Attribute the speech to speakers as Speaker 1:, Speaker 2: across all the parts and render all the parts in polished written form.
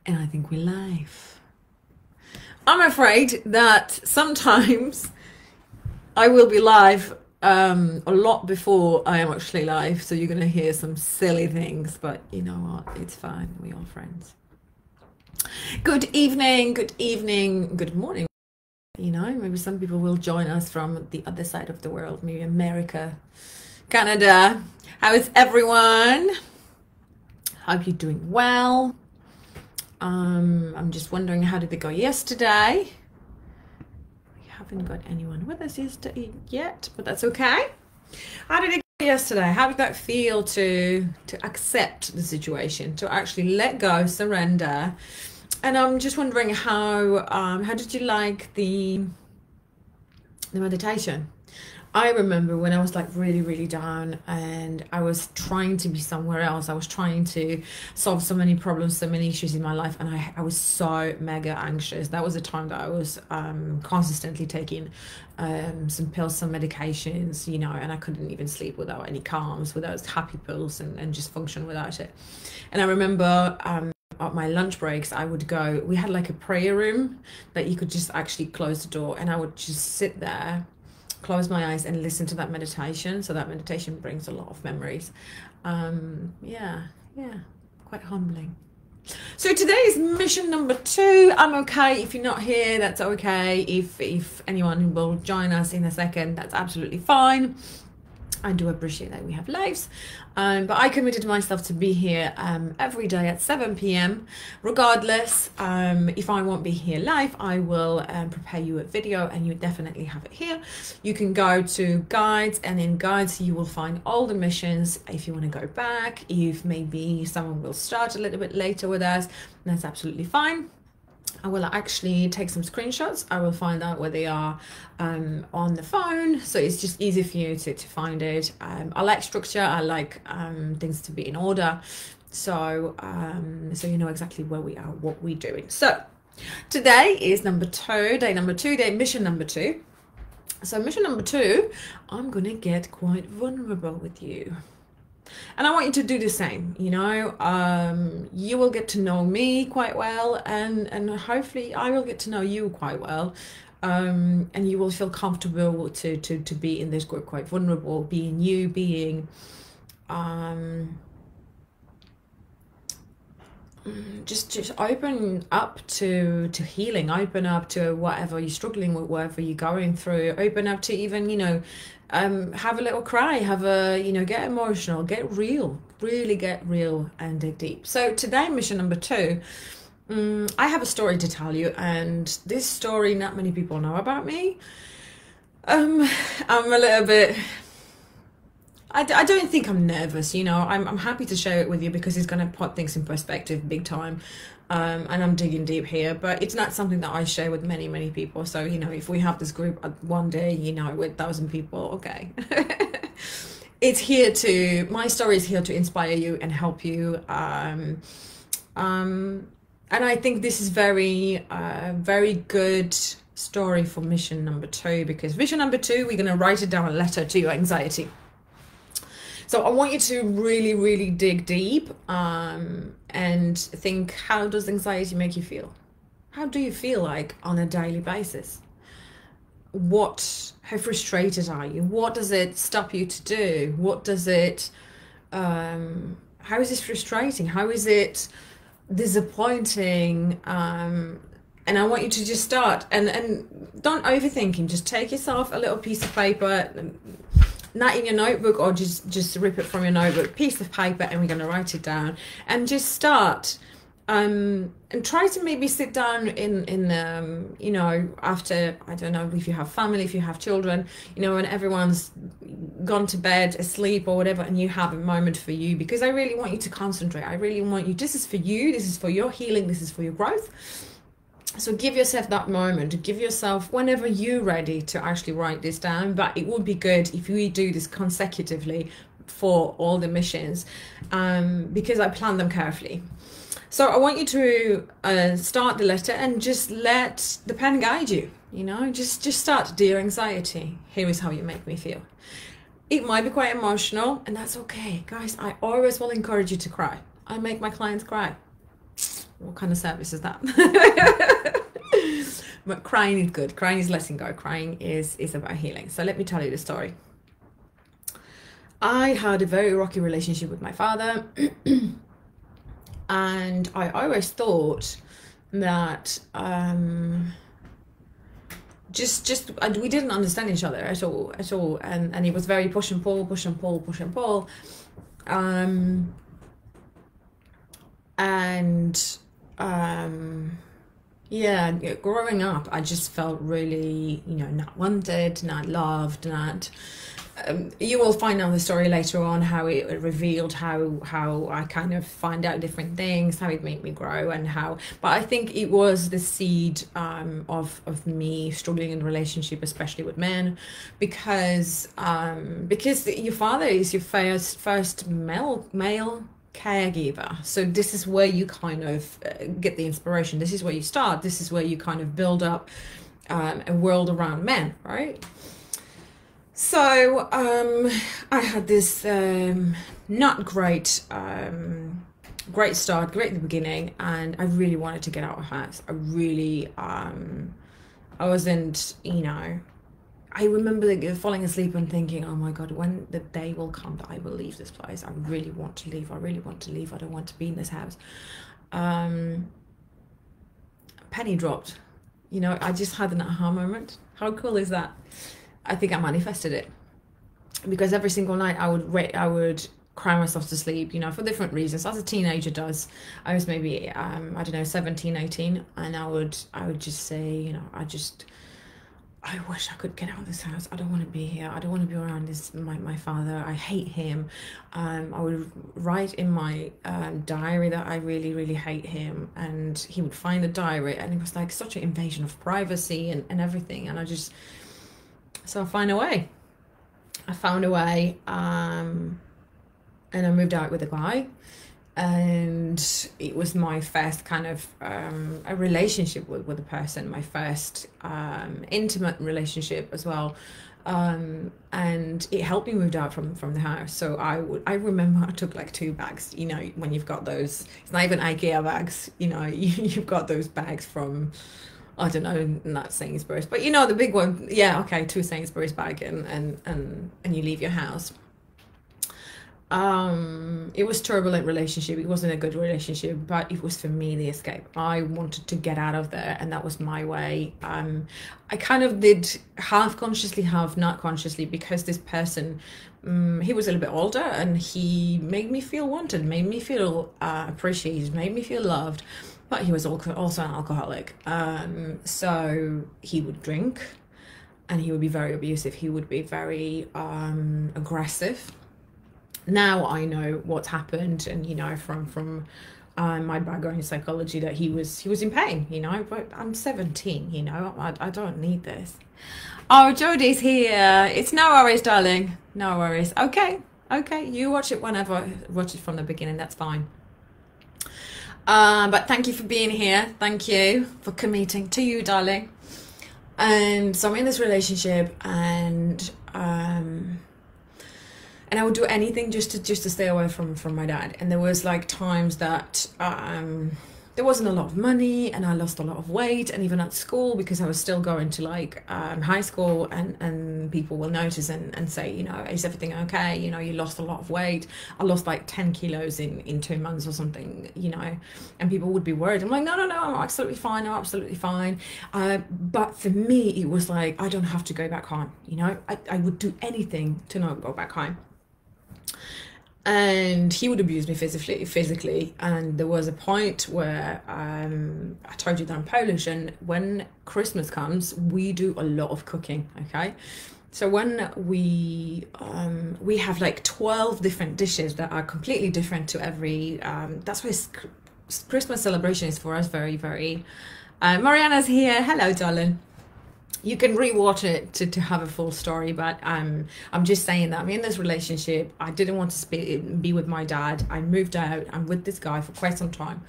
Speaker 1: And I think we're live. I'm afraid that sometimes I will be live a lot before I am actually live, so you're going to hear some silly things, but you know what? It's fine. We're all friends. Good evening, good morning. You know, maybe some people will join us from the other side of the world, maybe America, Canada. How is everyone? Hope you're doing well. I'm just wondering, how did it go yesterday? We haven't got anyone with us yesterday yet, but that's okay. How did it go yesterday? How did that feel to accept the situation, to actually let go, surrender? And I'm just wondering how did you like the meditation? I remember when I was like really down and I was trying to be somewhere else. I was trying to solve so many problems, so many issues in my life, and I was so mega anxious. That was a time that I was consistently taking some pills, some medications, you know, and I couldn't even sleep without any calms, without happy pills, and just function without it. And I remember at my lunch breaks, I would go, we had like a prayer room that you could just actually close the door, and I would just sit there, close my eyes and listen to that meditation. So that meditation brings a lot of memories. Yeah, quite humbling. So today is mission number 2. I'm okay if you're not here, that's okay. If anyone will join us in a second, that's absolutely fine. I do appreciate that we have lives, but I committed myself to be here every day at 7 p.m. regardless. If I won't be here live, I will prepare you a video, and you definitely have it here. You can go to guides, and in guides you will find all the missions. If you want to go back, if maybe someone will start a little bit later with us, that's absolutely fine. I will actually take some screenshots. I will find out where they are on the phone, so it's just easy for you to find it. I like structure. I like things to be in order, so so you know exactly where we are, what we're doing. So today is day number two, mission number 2. So mission number 2, I'm gonna get quite vulnerable with you. And I want you to do the same, you know. You will get to know me quite well, and hopefully I will get to know you quite well. And you will feel comfortable to be in this group, quite vulnerable, being you, being just open up to healing, open up to whatever you're struggling with, whatever you're going through, open up to even, you know, have a little cry, have a, you know, get emotional, get real, really get real and dig deep. So today, mission number 2, I have a story to tell you, and this story not many people know about me. I'm a little bit, I don't think I'm nervous, you know. I'm happy to share it with you because it's going to put things in perspective big time. And I'm digging deep here, but it's not something that I share with many people. So, you know, if we have this group one day, you know, with 1,000 people, okay. It's here to, my story is here to inspire you and help you. And I think this is very good story for mission number 2, because mission number 2, we're going to write it down, a letter to your anxiety. So I want you to really dig deep and think, how does anxiety make you feel? How do you feel like on a daily basis? How frustrated are you? What does it stop you to do? What does it, how is this frustrating? How is it disappointing? And I want you to just start, and don't overthink. Just take yourself a little piece of paper, not in your notebook, or just rip it from your notebook, piece of paper, and we're going to write it down and just start. And try to maybe sit down in you know, after, I don't know, if you have family, if you have children, you know, when everyone's gone to bed, asleep or whatever, and you have a moment for you, because I really want you to concentrate. I really want you, this is for you, this is for your healing, this is for your growth. So give yourself that moment, give yourself whenever you're ready to actually write this down. But it would be good if we do this consecutively for all the missions, because I plan them carefully. So I want you to start the letter and just let the pen guide you, you know, just start. Dear anxiety, here is how you make me feel. It might be quite emotional, and that's okay. Guys, I always will encourage you to cry. I make my clients cry. What kind of service is that? But crying is good. Crying is letting go. Crying is about healing. So let me tell you the story. I had a very rocky relationship with my father. And I always thought that we didn't understand each other at all. And it was very push and pull. Yeah, growing up, I just felt really, not wanted, not loved, not. You will find out the story later on, how it revealed how I kind of find out different things, how it made me grow, and how. But I think it was the seed of me struggling in a relationship, especially with men, because your father is your first male caregiver. So this is where you kind of get the inspiration. This is where you start. This is where you kind of build up a world around men, right? So I had this not great great start, great at the beginning, and I really wanted to get out of the house. I really I wasn't, I remember falling asleep and thinking, oh my God, when the day will come that I will leave this place. I really want to leave. I really want to leave. I don't want to be in this house. Penny dropped. I just had an aha moment. How cool is that? I think I manifested it, because every single night I would cry myself to sleep, for different reasons, as a teenager does. I was maybe I don't know, 17, 18, and I would just say, I wish I could get out of this house. I don't want to be here. I don't want to be around my father. I hate him. I would write in my diary that I really, really hate him. And he would find the diary, and it was like such an invasion of privacy and everything. And so I found a way. And I moved out with a guy. And it was my first kind of a relationship with a person, my first intimate relationship as well, and it helped me move out from the house. So I remember I took like 2 bags. When you've got those, it's not even IKEA bags. You've got those bags from, I don't know, not Sainsbury's, but the big one. Yeah, okay, 2 Sainsbury's bag, and you leave your house. It was a turbulent relationship. It wasn't a good relationship, but it was for me the escape. I wanted to get out of there, and that was my way. I kind of did half consciously, half not consciously, because this person, he was a little bit older, and he made me feel wanted, made me feel appreciated, made me feel loved, but he was also an alcoholic. So he would drink, and he would be very abusive. He would be very aggressive. Now I know what's happened, and from my background in psychology, that he was in pain, but I'm 17, I don't need this. Oh, Jodie's here. It's no worries, darling, no worries. Okay, you watch it whenever. Watch it from the beginning, that's fine. But thank you for being here. Thank you for committing to you, darling. And so I'm in this relationship, and I would do anything just to stay away from my dad. And there was like times that there wasn't a lot of money, and I lost a lot of weight, and even at school, because I was still going to like high school, and people will notice and say, is everything okay? You lost a lot of weight. I lost like 10 kilos in 2 months or something, and people would be worried. I'm like, no, I'm absolutely fine. I'm absolutely fine. But for me, it was like, I don't have to go back home. I would do anything to not go back home. And he would abuse me physically, and there was a point where I told you that I'm Polish, and when Christmas comes, we do a lot of cooking. Okay, so when we have like 12 different dishes that are completely different to every. That's why Christmas celebration is for us very, very. Mariana's here. Hello, darling. You can rewatch it to have a full story, but I'm just saying that I'm in this relationship. I didn't want to be with my dad. I moved out. I'm with this guy for quite some time,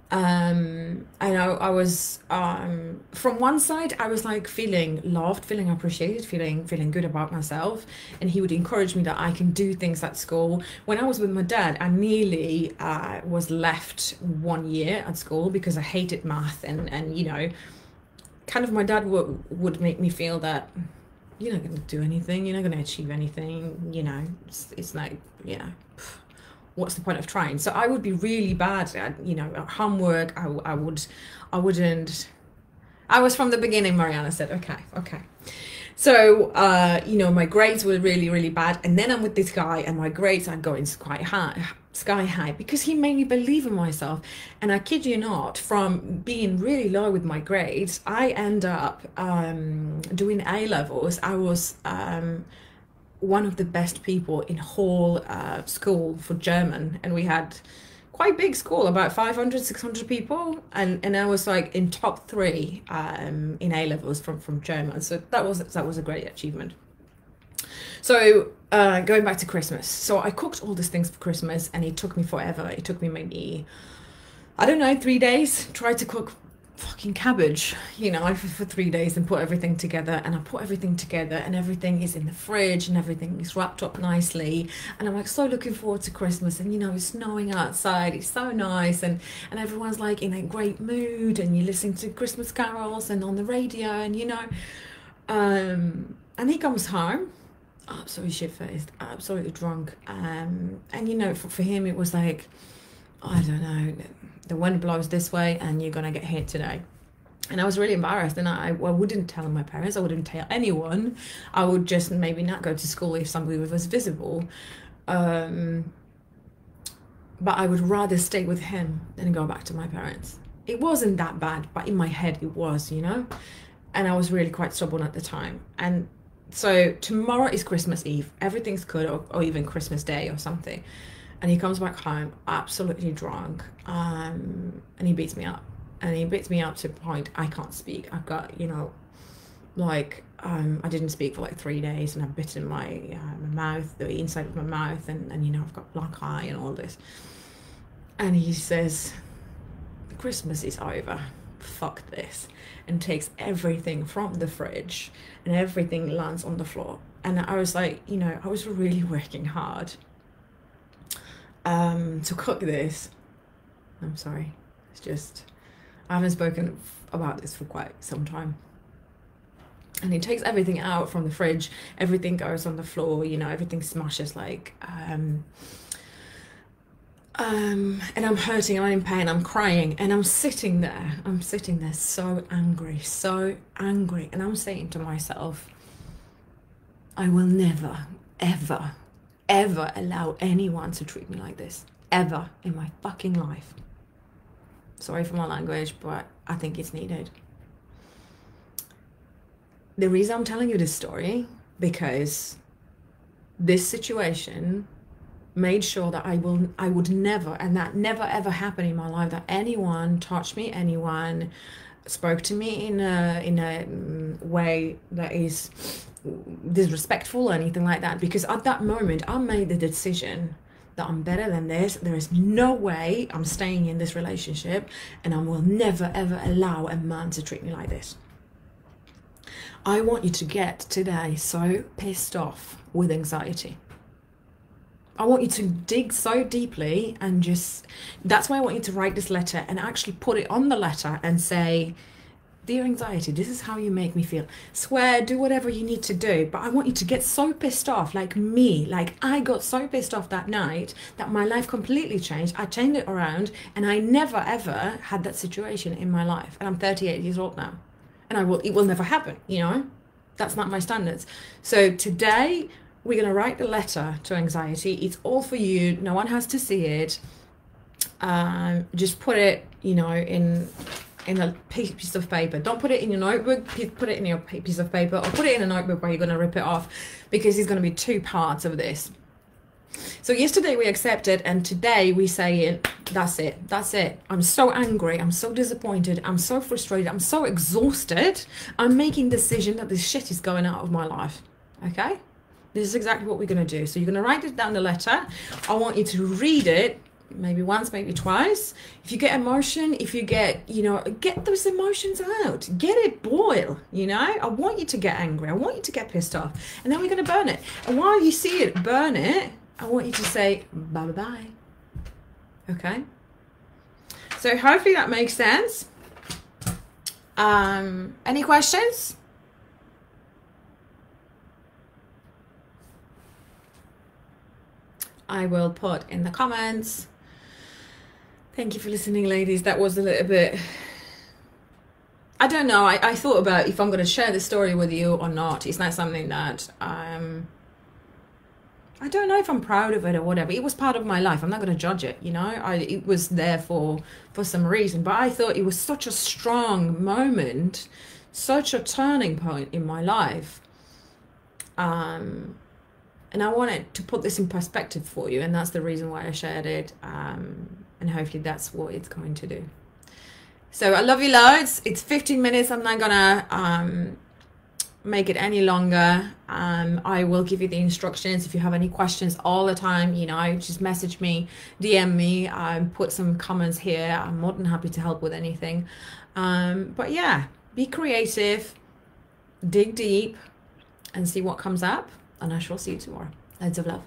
Speaker 1: I was from one side I was like feeling loved, feeling appreciated, feeling good about myself, and he would encourage me that I can do things at school. When I was with my dad, I nearly was left 1 year at school because I hated math, and you know, kind of my dad would make me feel that you're not going to do anything, you're not going to achieve anything, you know, it's like, you know, what's the point of trying? So I would be really bad at, you know, homework. I wouldn't. I was from the beginning, Mariana said, okay. So, you know, my grades were really, really bad. And then I'm with this guy and my grades are going quite high, sky high, because he made me believe in myself. And I kid you not, from being really low with my grades, I end up doing A levels. I was one of the best people in whole school for German, and we had quite big school, about 500, 600 people, and I was like in top 3 in A levels from German. So that was a great achievement. So going back to Christmas, so I cooked all these things for Christmas, and it took me forever. It took me maybe, I don't know, 3 days. Tried to cook fucking cabbage, you know, for 3 days and put everything together, and I put everything together and everything is in the fridge and everything is wrapped up nicely, and I'm like so looking forward to Christmas, and you know, it's snowing outside, it's so nice, and everyone's like in a great mood, and you're listening to Christmas carols and on the radio, and you know, and he comes home absolutely shit-faced, absolutely drunk, and you know, for him it was like, I don't know, the wind blows this way and you're gonna get hit today. And I was really embarrassed, and I wouldn't tell my parents, I wouldn't tell anyone. I would just maybe not go to school if somebody was visible, but I would rather stay with him than go back to my parents. It wasn't that bad, but in my head it was, you know, and I was really quite stubborn at the time. And so tomorrow is Christmas Eve, everything's good, or even Christmas Day or something. And he comes back home absolutely drunk, and he beats me up. And he beats me up to the point I can't speak. I've got, you know, like, I didn't speak for like 3 days, and I've bitten my mouth, the inside of my mouth, and you know, I've got black eye and all this. And he says, Christmas is over, fuck this, and takes everything from the fridge, and everything lands on the floor. And I was like, you know, I was really working hard to cook this. I'm sorry, it's just, I haven't spoken about this for quite some time. And he takes everything out from the fridge, everything goes on the floor, you know, everything smashes, like, and I'm hurting, I'm in pain, I'm crying, and I'm sitting there so angry, and I'm saying to myself, I will never, ever allow anyone to treat me like this, ever in my fucking life. Sorry for my language, but I think it's needed. The reason I'm telling you this story, because this situation made sure that I would never, and that never ever happened in my life, that anyone touched me, anyone spoke to me in a way that is disrespectful or anything like that, because at that moment I made the decision that I'm better than this. There is no way I'm staying in this relationship, and I will never ever allow a man to treat me like this. I want you to get today so pissed off with anxiety. I want you to dig so deeply, and just, that's why I want you to write this letter and actually put it on the letter and say, dear anxiety, this is how you make me feel. Swear, do whatever you need to do, but I want you to get so pissed off, like me. Like, I got so pissed off that night that my life completely changed. I changed it around, and I never ever had that situation in my life. And I'm 38 years old now, and it will never happen, you know? That's not my standards. So today we're going to write the letter to anxiety. It's all for you. No one has to see it. Just put it, you know, in a piece of paper. Don't put it in your notebook, put it in your piece of paper, or put it in a notebook where you're going to rip it off, because there's going to be 2 parts of this. So yesterday we accepted, and today we say, that's it. I'm so angry, I'm so disappointed, I'm so frustrated, I'm so exhausted. I'm making the decision that this shit is going out of my life. Okay? This is exactly what we're going to do. So you're going to write it down the letter. I want you to read it maybe once, maybe twice. If you get emotion, if you get, get those emotions out, get it boil, I want you to get angry. I want you to get pissed off, and then we're going to burn it. And while you see it, burn it, I want you to say bye-bye. Okay? So hopefully that makes sense. Any questions? I will put in the comments. Thank you for listening, ladies. That was a little bit, I don't know. I thought about if I'm going to share this story with you or not. It's not something that I don't know if I'm proud of it or whatever. It was part of my life. I'm not going to judge it, it was there for some reason. But I thought it was such a strong moment, such a turning point in my life. And I wanted to put this in perspective for you, and that's the reason why I shared it. And hopefully that's what it's going to do. So I love you loads. It's 15 minutes. I'm not gonna make it any longer. I will give you the instructions. If you have any questions all the time, just message me, DM me, put some comments here. I'm more than happy to help with anything. But yeah, be creative, dig deep, and see what comes up. And I shall see you tomorrow. Loads of love.